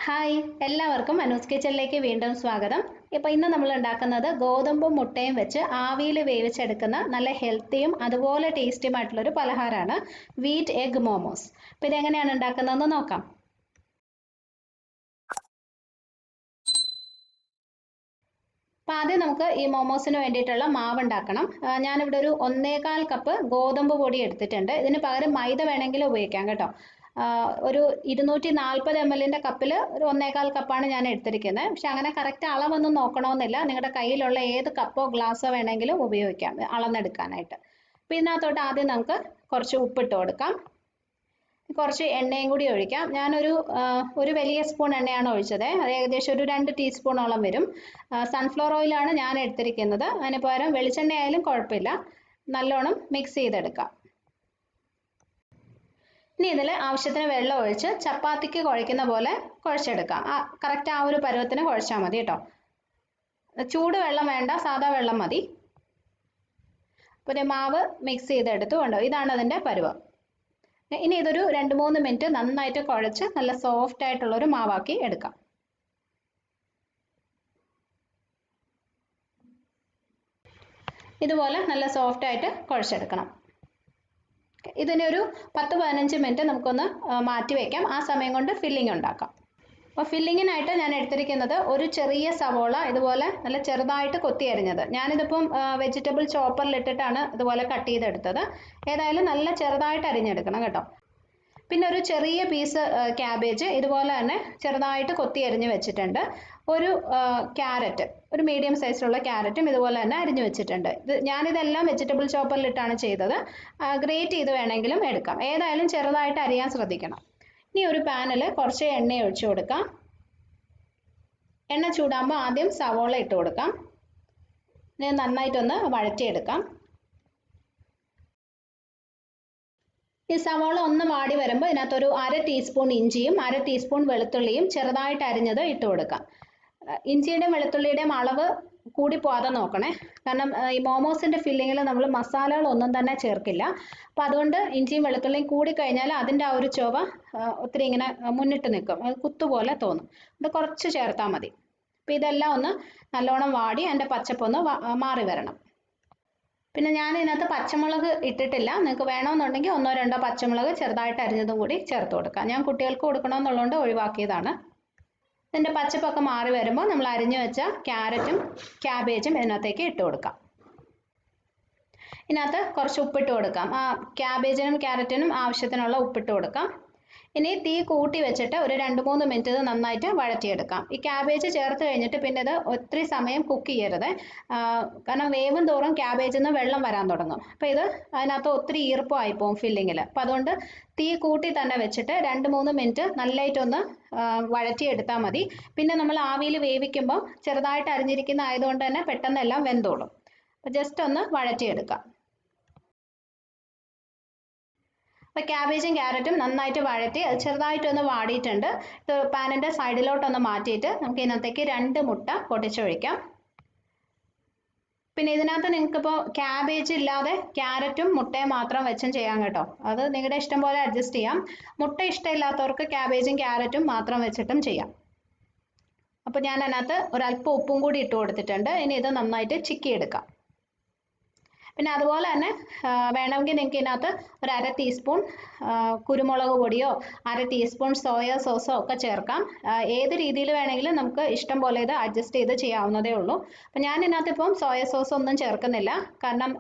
Hi എല്ലാവർക്കും അനൂസ് കിച്ചണിലേക്ക് വീണ്ടും സ്വാഗതം. ഇപ്പോൾ ഇന്ന് നമ്മൾ ഉണ്ടാക്കുന്നത് ഗോതമ്പും മുട്ടയും വെച്ച് ആവിയിൽ വേവിച്ചെടുക്കുന്ന നല്ല ഹെൽത്തിയും അതുപോലെ ടേസ്റ്റിയുമായിട്ടുള്ളൊരു പലഹാരമാണ് വീറ്റ് എഗ് മോമോസ്. അപ്പോൾ ഇതെങ്ങനെയാണ് ഉണ്ടാക്കുന്നതെന്ന് നോക്കാം. അപ്പോൾ ആദ്യം നമുക്ക് ഈ മോമോസിന് വേണ്ടിയിട്ടുള്ള മാവ് ഉണ്ടാക്കണം. ഞാനിവിടെ ഒരു 1.25 കപ്പ് ഗോതമ്പ് പൊടി എടുത്തിട്ടുണ്ട്. ഇതിന് പകരം മൈദ വേണമെങ്കിൽ ഉപയോഗിക്കാം കേട്ടോ. ഒരു 240 ml കപ്പിൽ ഒരു 1.25 കപ്പാണ് ഞാൻ എടുത്തിരിക്കുന്നത്. പക്ഷെ അങ്ങനെ കറക്റ്റ് അളവൊന്നും നോക്കണമെന്നില്ല. നിങ്ങളുടെ കയ്യിലുള്ള ഏത് കപ്പോ ഗ്ലാസ്സോ വേണമെങ്കിലും ഉപയോഗിക്കാം അളന്നെടുക്കാനായിട്ട്. അപ്പോൾ ഇതിനകത്തോട്ട് ആദ്യം നമുക്ക് കുറച്ച് ഉപ്പിട്ട് കൊടുക്കാം. കുറച്ച് എണ്ണയും കൂടി ഒഴിക്കാം. ഞാനൊരു വലിയ സ്പൂൺ എണ്ണയാണ് ഒഴിച്ചത്. അത് ഏകദേശം ഒരു 2 ടീസ്പൂണോളം വരും. സൺഫ്ലവർ ഓയിലാണ് ഞാൻ എടുത്തിരിക്കുന്നത്. അതിന് പകരം വെളിച്ചെണ്ണ ആയാലും കുഴപ്പമില്ല. നല്ലോണം മിക്സ് ചെയ്തെടുക്കാം. ഇനി ഇതിൽ ആവശ്യത്തിന് വെള്ളം ഒഴിച്ച് ചപ്പാത്തിക്ക് കുഴയ്ക്കുന്ന പോലെ കുഴച്ചെടുക്കാം. കറക്റ്റ് ആ ഒരു പരുവത്തിന് കുഴച്ചാൽ മതി കേട്ടോ. ചൂട് വെള്ളം വേണ്ട, സാധാ വെള്ളം മതി. അപ്പോൾ മാവ് മിക്സ് ചെയ്തെടുത്തു കൊണ്ടോ, ഇതാണ് അതിൻ്റെ പരുവം. ഇനി ഇതൊരു 2-3 മിനിറ്റ് നന്നായിട്ട് കുഴച്ച് നല്ല സോഫ്റ്റ് ആയിട്ടുള്ളൊരു മാവാക്കി എടുക്കാം. ഇതുപോലെ നല്ല സോഫ്റ്റ് ആയിട്ട് കുഴച്ചെടുക്കണം. ഇതിനൊരു 10-15 മിനിറ്റ് നമുക്കൊന്ന് മാറ്റി വയ്ക്കാം. ആ സമയം കൊണ്ട് ഫില്ലിംഗ് ഉണ്ടാക്കാം. അപ്പോൾ ഫില്ലിങ്ങിനായിട്ട് ഞാൻ എടുത്തിരിക്കുന്നത് ഒരു ചെറിയ സവോള ഇതുപോലെ നല്ല ചെറുതായിട്ട് കൊത്തി അരിഞ്ഞത്. ഞാനിതിപ്പം വെജിറ്റബിൾ ചോപ്പറിലിട്ടിട്ടാണ് ഇതുപോലെ കട്ട് ചെയ്തെടുത്തത്. ഏതായാലും നല്ല ചെറുതായിട്ട് അരിഞ്ഞെടുക്കണം കേട്ടോ. പിന്നെ ഒരു ചെറിയ പീസ് ക്യാബേജ് ഇതുപോലെ തന്നെ ചെറുതായിട്ട് കൊത്തി അരിഞ്ഞ് വെച്ചിട്ടുണ്ട്. ഒരു ക്യാരറ്റ്, ഒരു മീഡിയം സൈസിലുള്ള ക്യാരറ്റും ഇതുപോലെ തന്നെ അരിഞ്ഞു വെച്ചിട്ടുണ്ട്. ഞാനിതെല്ലാം വെജിറ്റബിൾ ചോപ്പറിലിട്ടാണ് ചെയ്തത്. ഗ്രേറ്റ് ചെയ്ത് വേണമെങ്കിലും എടുക്കാം. ഏതായാലും ചെറുതായിട്ട് അരിയാൻ ശ്രദ്ധിക്കണം. ഇനി ഒരു പാനിൽ കുറച്ച് എണ്ണ ഒഴിച്ചു കൊടുക്കാം. എണ്ണ ചൂടാകുമ്പോൾ ആദ്യം സവോള ഇട്ട് കൊടുക്കാം. ഇനി നന്നായിട്ടൊന്ന് വഴറ്റിയെടുക്കാം. ഈ സവോള ഒന്ന് വാടി വരുമ്പോൾ ഇതിനകത്തൊരു 1/2 ടീസ്പൂൺ ഇഞ്ചിയും 1/2 ടീസ്പൂൺ വെളുത്തുള്ളിയും ചെറുതായിട്ട് അരിഞ്ഞത് ഇട്ട് കൊടുക്കാം. ഇഞ്ചിയുടെയും വെളുത്തുള്ളിയുടെയും അളവ് കൂടി പോകാതെ നോക്കണേ. കാരണം ഈ മോമോസിൻ്റെ ഫില്ലിങ്ങിൽ നമ്മൾ മസാലകളൊന്നും തന്നെ ചേർക്കില്ല. അപ്പോൾ അതുകൊണ്ട് ഇഞ്ചിയും വെളുത്തുള്ളിയും കൂടി കഴിഞ്ഞാൽ അതിൻ്റെ ആ ഒരു ചുവ ഒത്തിരി ഇങ്ങനെ മുന്നിട്ട് നിൽക്കും, അത് കുത്തുപോലെ തോന്നും. അത് കുറച്ച് ചേർത്താൽ മതി. അപ്പോൾ ഇതെല്ലാം ഒന്ന് നല്ലോണം വാടി അതിൻ്റെ പച്ചപ്പൊന്ന് മാറി വരണം. പിന്നെ ഞാൻ ഇതിനകത്ത് പച്ചമുളക് ഇട്ടിട്ടില്ല. നിങ്ങൾക്ക് വേണമെന്നുണ്ടെങ്കിൽ 1-2 പച്ചമുളക് ചെറുതായിട്ട് അരിഞ്ഞതും കൂടി ചേർത്ത് കൊടുക്കാം. ഞാൻ കുട്ടികൾക്ക് കൊടുക്കണമെന്നുള്ളതുകൊണ്ട് ഒഴിവാക്കിയതാണ്. ഇതിൻ്റെ പച്ചപ്പൊക്കെ മാറി വരുമ്പോൾ നമ്മൾ അരിഞ്ഞു വെച്ച ക്യാരറ്റും ക്യാബേജും ഇതിനകത്തേക്ക് ഇട്ട് കൊടുക്കാം. ഇതിനകത്ത് കുറച്ച് ഉപ്പിട്ട് കൊടുക്കാം. ക്യാബേജിനും ക്യാരറ്റിനും ആവശ്യത്തിനുള്ള ഉപ്പിട്ട് കൊടുക്കാം. ഇനി തീ കൂട്ടി വെച്ചിട്ട് ഒരു 2-3 മിനിറ്റ് ഇത് നന്നായിട്ട് വഴറ്റിയെടുക്കാം. ഈ ക്യാബേജ് ചേർത്ത് കഴിഞ്ഞിട്ട് പിന്നെ ഇത് ഒത്തിരി സമയം കുക്ക് ചെയ്യരുത്. കാരണം വേവും തോറും ക്യാബേജിൽ നിന്ന് വെള്ളം വരാൻ തുടങ്ങും. അപ്പോൾ ഇത് അതിനകത്ത് ഒത്തിരി ഈർപ്പമായി പോകും ഫില്ലിങ്ങിൽ. അപ്പോൾ അതുകൊണ്ട് തീ കൂട്ടി തന്നെ വെച്ചിട്ട് 2-3 മിനിറ്റ് നല്ലതായിട്ടൊന്ന് വഴറ്റിയെടുത്താൽ മതി. പിന്നെ നമ്മൾ ആവിയിൽ വേവിക്കുമ്പോൾ ചെറുതായിട്ട് അരിഞ്ഞിരിക്കുന്ന ആയതുകൊണ്ട് തന്നെ പെട്ടെന്ന് എല്ലാം വെന്തോളും. അപ്പോൾ ജസ്റ്റ് ഒന്ന് വഴറ്റിയെടുക്കാം. അപ്പോൾ ക്യാബേജും ക്യാരറ്റും നന്നായിട്ട് വഴറ്റി അത് ചെറുതായിട്ടൊന്ന് വാടിയിട്ടുണ്ട്. ഇത് പാനിൻ്റെ സൈഡിലോട്ടൊന്ന് മാറ്റിയിട്ട് നമുക്ക് ഇതിനകത്തേക്ക് 2 മുട്ട പൊട്ടിച്ചൊഴിക്കാം. പിന്നെ ഇതിനകത്ത് നിങ്ങൾക്കിപ്പോൾ ക്യാബേജ് ഇല്ലാതെ ക്യാരറ്റും മുട്ടയും മാത്രം വെച്ചും ചെയ്യാം കേട്ടോ. അത് നിങ്ങളുടെ ഇഷ്ടം പോലെ അഡ്ജസ്റ്റ് ചെയ്യാം. മുട്ട ഇഷ്ടമില്ലാത്തവർക്ക് ക്യാബേജും ക്യാരറ്റും മാത്രം വെച്ചിട്ടും ചെയ്യാം. അപ്പോൾ ഞാൻ അതിനകത്ത് ഒരല്പം ഉപ്പും കൂടി ഇട്ട് കൊടുത്തിട്ടുണ്ട്. ഇനി ഇത് നന്നായിട്ട് ചിക്കിയെടുക്കാം. പിന്നെ അതുപോലെ തന്നെ വേണമെങ്കിൽ നിങ്ങൾക്ക് ഇതിനകത്ത് ഒരു 1/2 ടീസ്പൂൺ കുരുമുളക് പൊടിയോ 1/2 ടീസ്പൂൺ സോയ സോസോ ഒക്കെ ചേർക്കാം. ഏത് രീതിയിൽ വേണമെങ്കിലും നമുക്ക് ഇഷ്ടം പോലെ ഇത് അഡ്ജസ്റ്റ് ചെയ്ത് ചെയ്യാവുന്നതേ ഉള്ളൂ. അപ്പം ഞാൻ ഇതിനകത്ത് ഇപ്പം സോയ സോസ് ഒന്നും ചേർക്കുന്നില്ല. കാരണം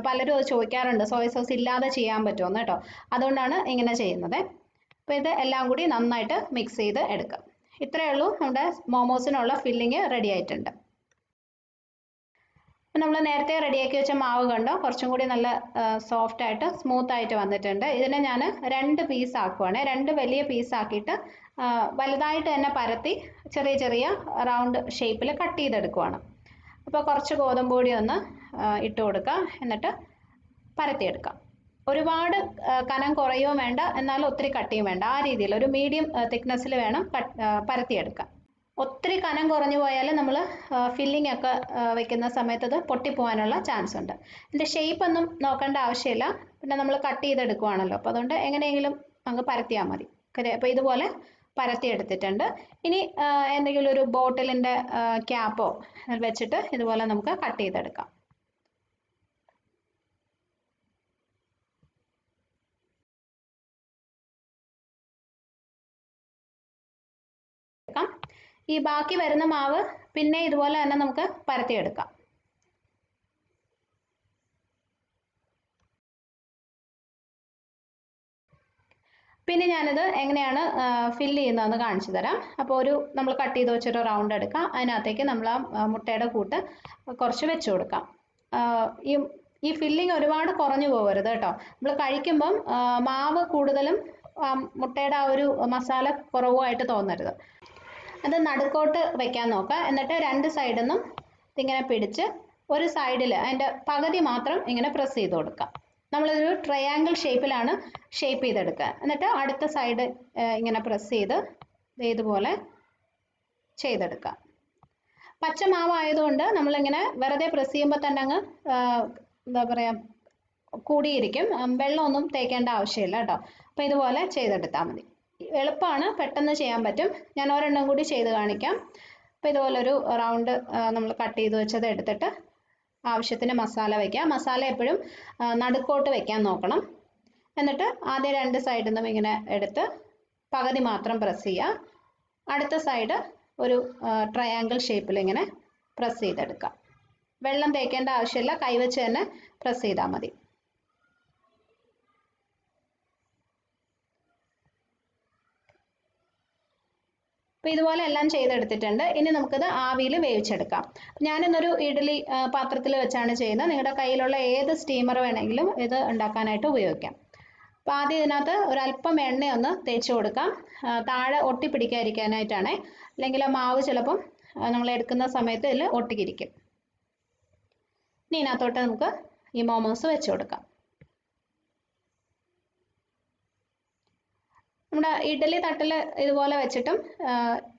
പലരും അത് ചോദിക്കാറുണ്ട്, സോയ സോസ് ഇല്ലാതെ ചെയ്യാൻ പറ്റുമെന്ന് കേട്ടോ. അതുകൊണ്ടാണ് ഇങ്ങനെ ചെയ്യുന്നത്. അപ്പോൾ ഇത് എല്ലാം കൂടി നന്നായിട്ട് മിക്സ് ചെയ്ത് എടുക്കാം. ഇത്രയേ ഉള്ളൂ, നമ്മുടെ മോമോസിനുള്ള ഫില്ലിങ് റെഡി ആയിട്ടുണ്ട്. നമ്മൾ നേരത്തെ റെഡിയാക്കി വെച്ച മാവ് കണ്ടോ, കുറച്ചും കൂടി നല്ല സോഫ്റ്റ് ആയിട്ട് സ്മൂത്ത് ആയിട്ട് വന്നിട്ടുണ്ട്. ഇതിനെ ഞാൻ 2 പീസ് ആക്കുവാണ്. 2 വലിയ പീസ് ആക്കിയിട്ട് വലുതായിട്ട് തന്നെ പരത്തി ചെറിയ ചെറിയ റൗണ്ട് ഷേപ്പിൽ കട്ട് ചെയ്തെടുക്കുവാണ്. അപ്പോൾ കുറച്ച് ഗോതമ്പ് പൊടി ഒന്ന് ഇട്ട് കൊടുക്കുക. എന്നിട്ട് പരത്തിയെടുക്കാം. ഒരുപാട് കനം കുറയോ വേണ്ട, എന്നാലും ഒത്തിരി കട്ടിയും വേണ്ട. ആ രീതിയിൽ ഒരു മീഡിയം തിക്നെസ്സിൽ വേണം പരത്തിയെടുക്കാം. ഒത്തിരി കനം കുറഞ്ഞു പോയാൽ നമ്മൾ ഫില്ലിംഗ് ഒക്കെ വെക്കുന്ന സമയത്ത് അത് പൊട്ടിപ്പോകാനുള്ള ചാൻസ് ഉണ്ട്. ഇതിൻ്റെ ഷേപ്പ് ഒന്നും നോക്കേണ്ട ആവശ്യമില്ല. പിന്നെ നമ്മൾ കട്ട് ചെയ്തെടുക്കുവാണല്ലോ. അപ്പോൾ അതുകൊണ്ട് എങ്ങനെയെങ്കിലും നമുക്ക് പരത്തിയാൽ മതി. അപ്പോൾ ഇതുപോലെ പരത്തിയെടുത്തിട്ടുണ്ട്. ഇനി എന്തെങ്കിലും ഒരു ബോട്ടിലിൻ്റെ ക്യാപ്പോ വെച്ചിട്ട് ഇതുപോലെ നമുക്ക് കട്ട് ചെയ്തെടുക്കാം. ഈ ബാക്കി വരുന്ന മാവ് പിന്നെ ഇതുപോലെ തന്നെ നമുക്ക് പരത്തിയെടുക്കാം. പിന്നെ ഞാനിത് എങ്ങനെയാണ് ഫില്ല് ചെയ്യുന്നതെന്ന് കാണിച്ചു തരാം. അപ്പോൾ നമ്മൾ കട്ട് ചെയ്ത് വെച്ചൊരു റൗണ്ട് എടുക്കാം. അതിനകത്തേക്ക് നമ്മൾ ആ മുട്ടയുടെ കൂട്ട് കുറച്ച് വെച്ച് കൊടുക്കാം. ഈ ഫില്ലിങ് ഒരുപാട് കുറഞ്ഞു പോകരുത് കേട്ടോ. നമ്മൾ കഴിക്കുമ്പം മാവ് കൂടുതലും മുട്ടയുടെ ആ ഒരു മസാല കുറവുമായിട്ട് തോന്നരുത്. അത് നടുക്കോട്ട് വെക്കാൻ നോക്കുക. എന്നിട്ട് രണ്ട് സൈഡിൽ നിന്നും ഇതിങ്ങനെ പിടിച്ച് ഒരു സൈഡിൽ അതിൻ്റെ പകുതി മാത്രം ഇങ്ങനെ പ്രസ് ചെയ്ത് കൊടുക്കുക. നമ്മളൊരു ട്രയാങ്കിൾ ഷേപ്പിലാണ് ഷേപ്പ് ചെയ്തെടുക്കുക. എന്നിട്ട് അടുത്ത സൈഡ് ഇങ്ങനെ പ്രസ് ചെയ്ത് ഇതുപോലെ ചെയ്തെടുക്കുക. പച്ചമാവായതുകൊണ്ട് നമ്മളിങ്ങനെ വെറുതെ പ്രസ് ചെയ്യുമ്പോൾ തന്നെ അങ്ങ് എന്താ പറയുക കൂടിയിരിക്കും. വെള്ളമൊന്നും തേക്കേണ്ട ആവശ്യമില്ല കേട്ടോ. അപ്പോൾ ഇതുപോലെ ചെയ്തെടുത്താൽ മതി. എളുപ്പമാണ്, പെട്ടെന്ന് ചെയ്യാൻ പറ്റും. ഞാൻ ഒരെണ്ണം കൂടി ചെയ്ത് കാണിക്കാം. അപ്പോൾ ഇതുപോലൊരു റൗണ്ട് നമ്മൾ കട്ട് ചെയ്ത് വെച്ചത് എടുത്തിട്ട് ആവശ്യത്തിന് മസാല വയ്ക്കുക. മസാല എപ്പോഴും നടുക്കോട്ട് വെക്കാൻ നോക്കണം. എന്നിട്ട് ആദ്യം രണ്ട് സൈഡിൽ നിന്നും ഇങ്ങനെ എടുത്ത് പകുതി മാത്രം പ്രസ് ചെയ്യുക. അടുത്ത സൈഡ് ഒരു ട്രയാങ്കിൾ ഷേപ്പിൽ ഇങ്ങനെ പ്രസ് ചെയ്തെടുക്കുക. വെള്ളം തേക്കേണ്ട ആവശ്യമില്ല, കൈവച്ച് തന്നെ പ്രസ് ചെയ്താൽ മതി. അപ്പോൾ ഇതുപോലെ എല്ലാം ചെയ്തെടുത്തിട്ടുണ്ട്. ഇനി നമുക്കിത് ആവിയിൽ വേവിച്ചെടുക്കാം. ഞാനിന്നൊരു ഇഡ്ഡലി പാത്രത്തിൽ വെച്ചാണ് ചെയ്യുന്നത്. നിങ്ങളുടെ കയ്യിലുള്ള ഏത് സ്റ്റീമർ വേണമെങ്കിലും ഇത് ഉണ്ടാക്കാനായിട്ട് ഉപയോഗിക്കാം. അപ്പോൾ ആദ്യം ഇതിനകത്ത് ഒരല്പം എണ്ണയൊന്ന് തേച്ച് കൊടുക്കാം. താഴെ ഒട്ടിപ്പിടിക്കാതിരിക്കാനായിട്ടാണ്. അല്ലെങ്കിൽ ആ മാവ് ചിലപ്പം നമ്മൾ എടുക്കുന്ന സമയത്ത് ഇതിൽ ഒട്ടിക്കിരിക്കും. ഇനി ഇതിനകത്തോട്ട് നമുക്ക് ഈ മോമോസ് വെച്ച് കൊടുക്കാം. നമ്മുടെ ഇഡ്ഡലി തട്ടിൽ ഇതുപോലെ വെച്ചിട്ടും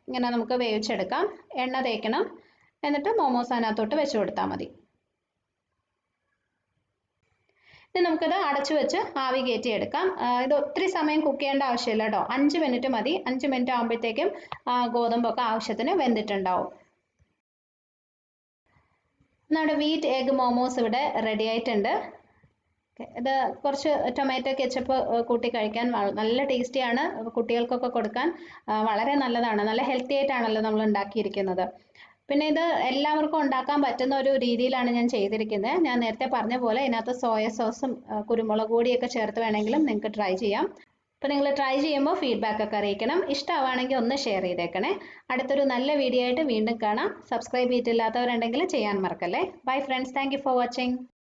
ഇങ്ങനെ നമുക്ക് വേവിച്ചെടുക്കാം. എണ്ണ തേക്കണം. എന്നിട്ട് മോമോസ് അതിനകത്തോട്ട് വെച്ച് കൊടുത്താൽ മതി. ഇനി നമുക്കിത് അടച്ചു വെച്ച് ആവി കയറ്റിയെടുക്കാം. ഇത് ഒത്തിരി സമയം കുക്ക് ചെയ്യേണ്ട ആവശ്യമില്ല കേട്ടോ. 5 മിനിറ്റ് മതി. 5 മിനിറ്റ് ആകുമ്പോഴത്തേക്കും ഗോതമ്പൊക്കെ ആവശ്യത്തിന് വെന്തിട്ടുണ്ടാവും. നമ്മുടെ വീറ്റ് എഗ് മോമോസ് ഇവിടെ റെഡി ആയിട്ടുണ്ട്. ഇത് കുറച്ച് ടൊമാറ്റോ കെച്ചപ്പ് കൂട്ടി കഴിക്കാൻ നല്ല ടേസ്റ്റിയാണ്. കുട്ടികൾക്കൊക്കെ കൊടുക്കാൻ വളരെ നല്ലതാണ്. നല്ല ഹെൽത്തി ആയിട്ടാണല്ലോ നമ്മൾ ഉണ്ടാക്കിയിരിക്കുന്നത്. പിന്നെ ഇത് എല്ലാവർക്കും ഉണ്ടാക്കാൻ പറ്റുന്ന ഒരു രീതിയിലാണ് ഞാൻ ചെയ്തിരിക്കുന്നത്. ഞാൻ നേരത്തെ പറഞ്ഞ പോലെ ഇതിനകത്ത് സോയ സോസും കുരുമുളക് പൊടിയൊക്കെ ചേർത്ത് വേണമെങ്കിലും നിങ്ങൾക്ക് ട്രൈ ചെയ്യാം. അപ്പോൾ നിങ്ങൾ ട്രൈ ചെയ്യുമ്പോൾ ഫീഡ്ബാക്ക് ഒക്കെ അറിയിക്കണം. ഇഷ്ടമാണെങ്കിൽ ഒന്ന് ഷെയർ ചെയ്തേക്കണേ. അടുത്തൊരു നല്ല വീഡിയോ ആയിട്ട് വീണ്ടും കാണാം. സബ്സ്ക്രൈബ് ചെയ്തിട്ടില്ലാത്തവരുണ്ടെങ്കിൽ ചെയ്യാൻ മറക്കല്ലേ. Bye friends, thank you for watching.